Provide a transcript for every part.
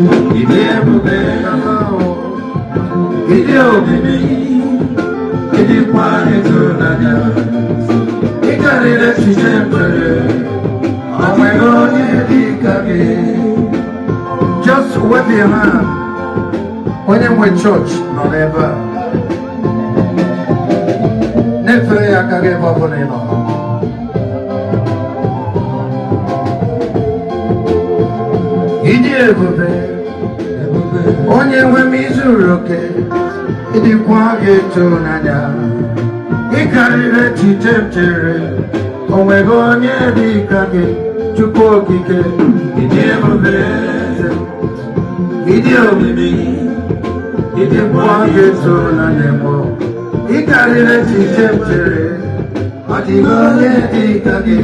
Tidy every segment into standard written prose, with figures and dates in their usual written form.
Idi Ebube, Idi Ebube, Idi Kwanyetulanya, Ikarire Chichepere, Omegoni Edikage. Just wave your hand when you're in church, not ever. Never Yakage Babonino. Idi Ebube, onye nwe m izuru oke, ịdịkwa ịtụnanya, ịkarịrị echiche m chere, o nweghị onye dị ka gị, Chukwu okike. Idi Ebube, Idi Ebube, ịdịkwa ịtụnanya m, ịkarịrị echiche m chere, ọ dịghị onye dị ka gị.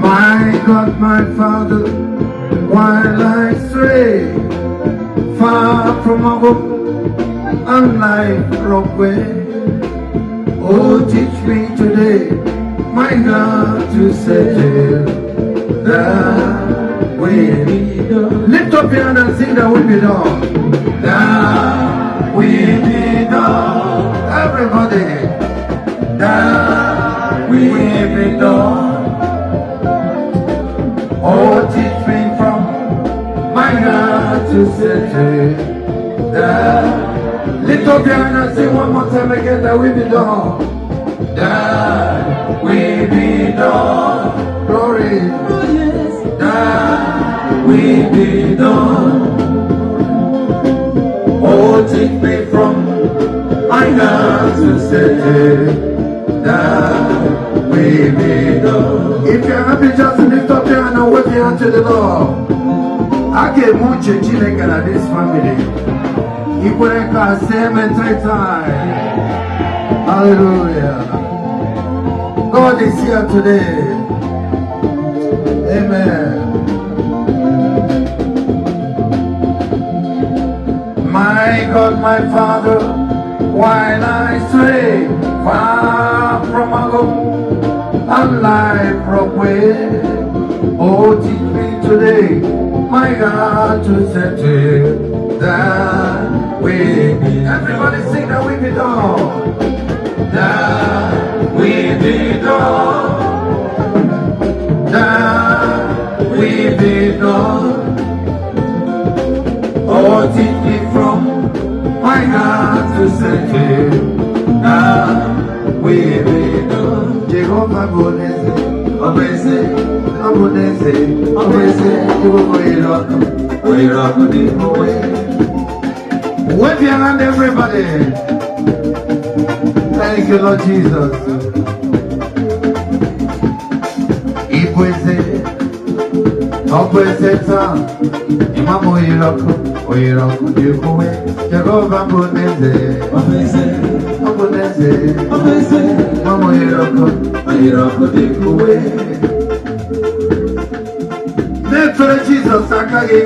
My God, my Father, while I stray far from home and life from where, oh, teach me today, my God, to settle that way. Lift up your hand and sing that will be done. That will be done. Everybody, that will be done. Oh, teach me from my God to settle that. Lift up your hand and sing one more time again, that will be done. That will be done. Glory. That will be done. Oh, teach me from my God to settle that will be done. If you're happy, just lift up your hand and wave your hand to the Lord. I get much Chineke at this family. Ikwere same 3 times. Hallelujah. God is here today. Amen. My God, my Father, while I stray far from home and life from where, oh, teach me today, my God, to settle that way. Everybody sing that we be done. That we be done. That we be done. Oh, teach me from my God to settle that we be done. Jehovah Bonese, Obese, Obese, Obese, wave your hand, everybody. Thank you, Lord Jesus. Ibweze, Obese, Imam Oyiroko, Dikuwe, Jehovah Bonese, Obese, Obese, Obese, Imam Oyiroko, Dikuwe. Never Jesus Sakagi,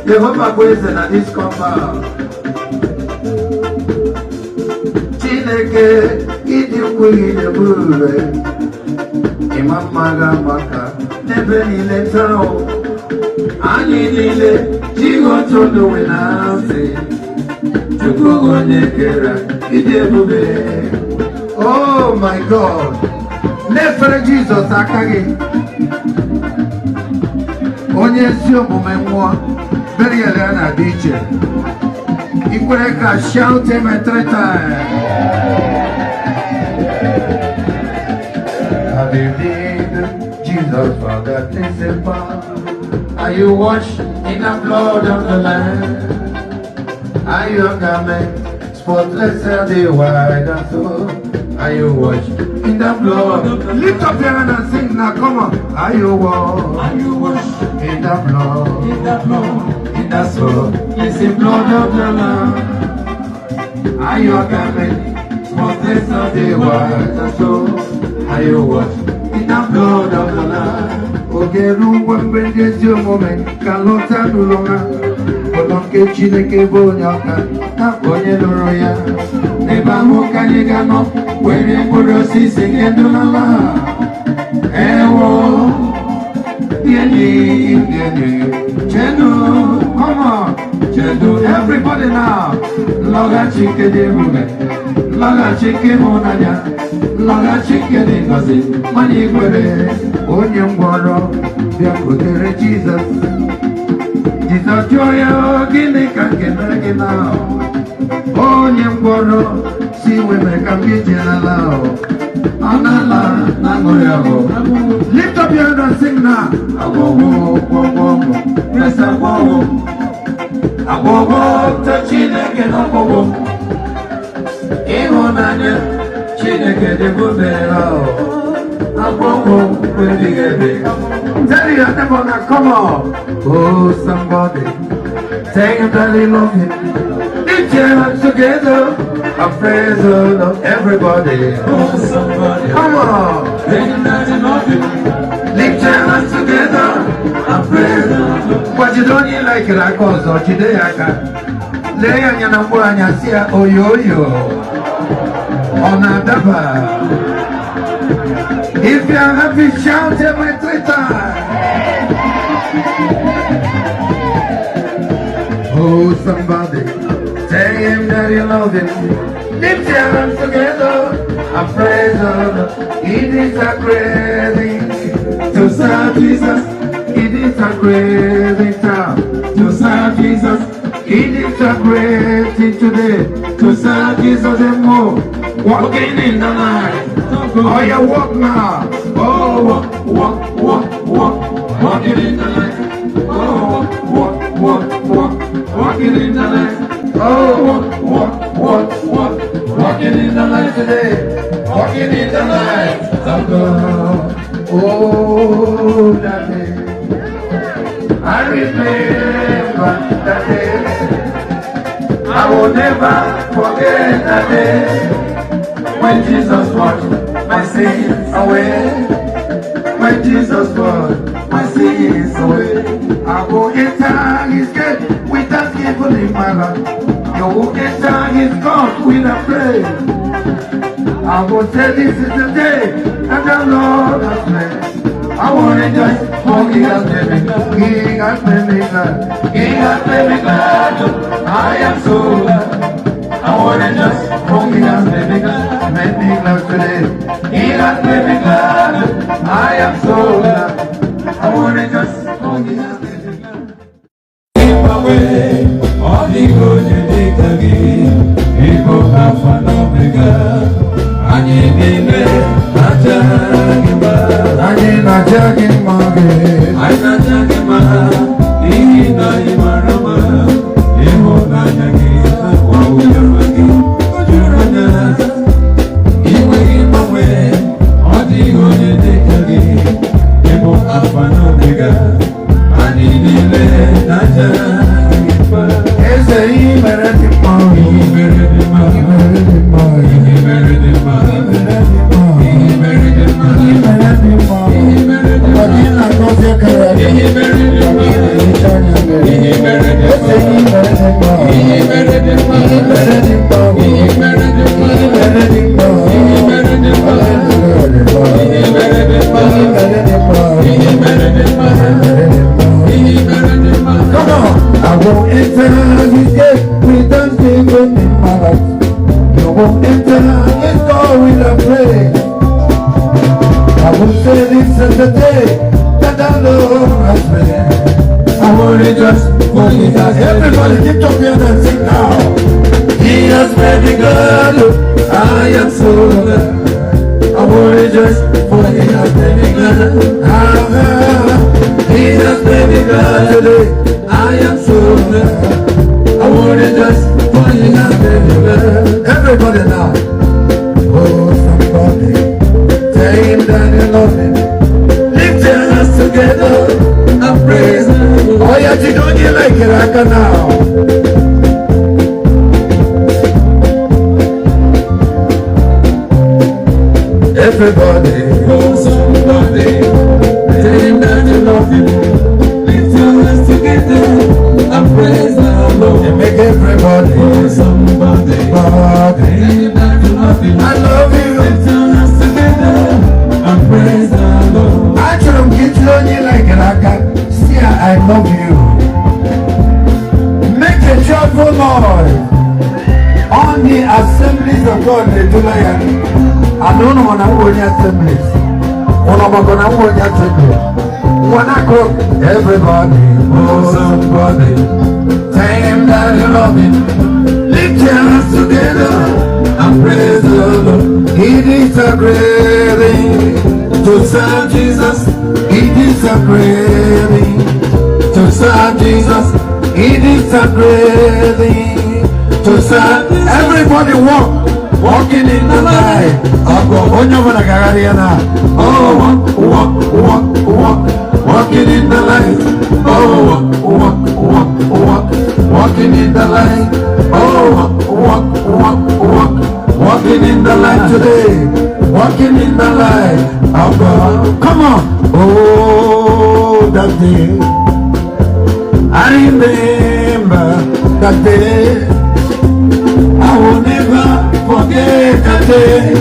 Jehovah Bweze na this compound. Chineke, Idi Ebube, Imam Magamaka, Nebe Nile Tao, Ani Nile, Jigo Todo Wenase, Chukwu Onyekera, Idi Ebube. Oh my God, never Jesus Sakagi. Onye si omume mmụọ burial ya na dị iche. Ikwere ka shout him 3 times. Have you been Jesus for the cleansing power? Are you washed in the blood of the Lamb? Are your garment spotless and the white and so? Are you washed in the blood? Lift up your hand and sing now, come on. Are you washed? Are you washed in the blood? In the blood, in the soul, it's the blood of the Lamb. Are you garment spotless and the white and so? Are you washed in the blood of the Lamb? Ogeru wembendezi omume kalota nulonga. Bononke Chineke bonyoka na onye lụrụ ya. N'ebe ahụ ka anyị ga-anọ were mkpụrụ osisi nke ndụ n'ala. Ewo, gịnị chenu Loga chike de mube, loga chike monanya, loga chike de ngozi, mani kwere, onye ngworo, bia kotere Jesus. Jesus joya, gini ka gina gina, onye ngworo, si weme ka mbijina lao, anala nangoyao. Lift up your hand and sing now. Yes, Agogo to Chineke no Bobo. Ihonanya Chineke de Bubero. Agogo will be a tell you that gonna come on. Oh, somebody. Tell him that they love him. Lift your hands together. I praise the Lord, everybody. Oh, somebody. Come on. Tell him that they love him. Lift your hands together. I praise the Lord. But you don't need like it, I call so today I can. Lay on your number and you see a oyo on a daba. If you are happy, shout every 3 times. Oh, somebody, tell him that you love him. Lift your hands together and praise the Lord. It is a crazy to serve Jesus. It is a great thing to serve Jesus. It is a great thing today to serve Jesus and more. Walking in the night. Oh, you walk now. Oh, walk. Walking in the night. Oh, walk. Walking in the night. Oh, walk. Walking in the night today. Walking in the night. Oh, that day. I remember that day. I will never forget that day when Jesus washed my sins away. When Jesus washed my sins away. I will enter his gate with thanksgiving in my heart. You will enter his court with a praise. I will say this is the day that the Lord has made. I want to just He has made me glad. He has made me glad. He has made me glad. I am so glad. I want to just He has made me glad. Made me glad today. He has made me glad. I am so glad. I want to just He has made me glad. Keep away all the good you did again. Igbo Alpha and Omega. Anyanele Agape. Anyanele Everybody lift up your hands and sing now. He has made me glad. I am so glad. I will rejoice for He has made me glad. He has made me glad today. I am so glad. I will rejoice for He has made me glad. Everybody now. Oh, somebody, tell him that you love him. Lift your hands together and praise Him. Oh, yeah, you don't get like it, I can now. Everybody, oh, somebody, tell him that you love him. Lift your hands together and praise the Lord. And make everybody, oh, somebody, tell him that you love him. I love you. Lift your hands together and praise the Lord. I try to get you on you like it, I can. I love you. Make a joyful noise. the assemblies of God they do like I don't know when I'm going to assemblies. When I'm going to assemblies. When I cook, everybody, oh somebody, tell him that you love him. Lift your hands together and praise the Lord. It is a great thing to serve Jesus. It is a great thing to serve Jesus. It is a great thing to serve. Everybody walking in the light. Walking in the light. Oh, walking in the light. Oh, walking in the light today. Walking in the light of God. Come on. Oh, that day. I remember that day. I will never forget that day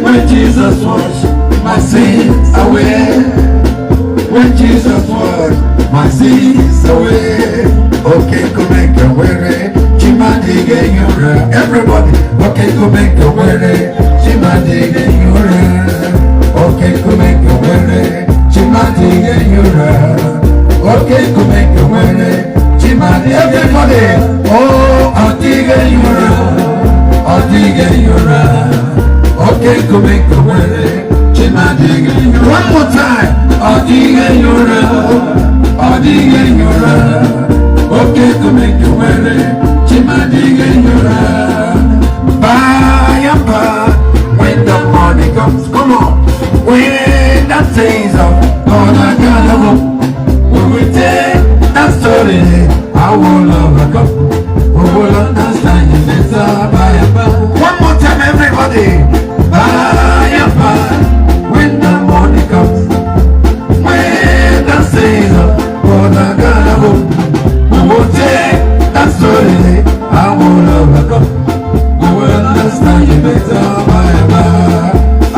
when Jesus washed my sins away. When Jesus washed my sins away. Okay, go make a way. Chimadige yura. Everybody. Okay, go make a way. Chimadige yura. Okay, go make a way. Chimadige yura. Okay, go make a way. Chimadige. Everybody. Oh, Adige yura. Adige yura. Okay, go make a way. Chimadige yura. One more time. Adige yura. Adige yura. Okay, to make you ready, Chimadige yura. By and by, when the money comes, come on. When that things up, all I gotta hope. When we take that story, I will overcome. We will understand you better by and by. One more time, everybody. By and by, when the money comes. When that things up, all I gotta hope. Take that story, I will overcome. We will understand you better by and by.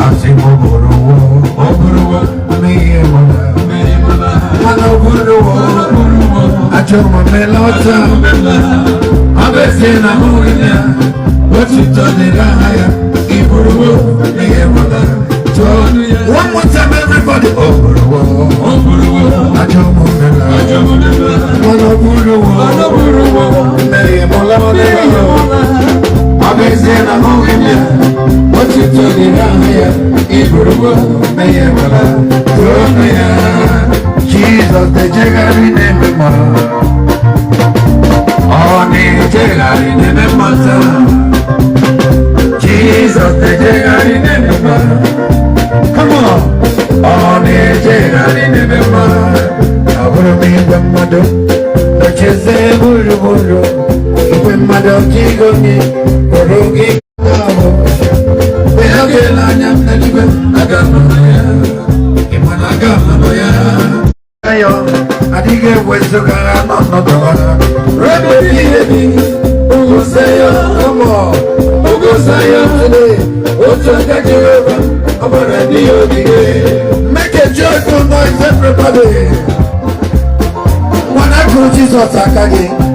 I sing Oburu, me and Oburu, I told my melota, I'm best in a movie. What you told me, Iburu, me and one more time, everybody. Oburu, I told my melota. Jesus, the Jagari name oh, the Jagari name Jesus, the Jagari name come on, oh, the Jagari name I will be the mother. Chese buru buru, iwe madoki goni, korogi kamo. Beoge la nyam na libe, agama noya, imana agama noya. Ayo, adige wezo kara no dola. Rebe bibi, ugo sayo, come ugo sayo today. Ocho kajiwa, abara diyo dige. Make a joyful noise, everybody. Jesus Akage.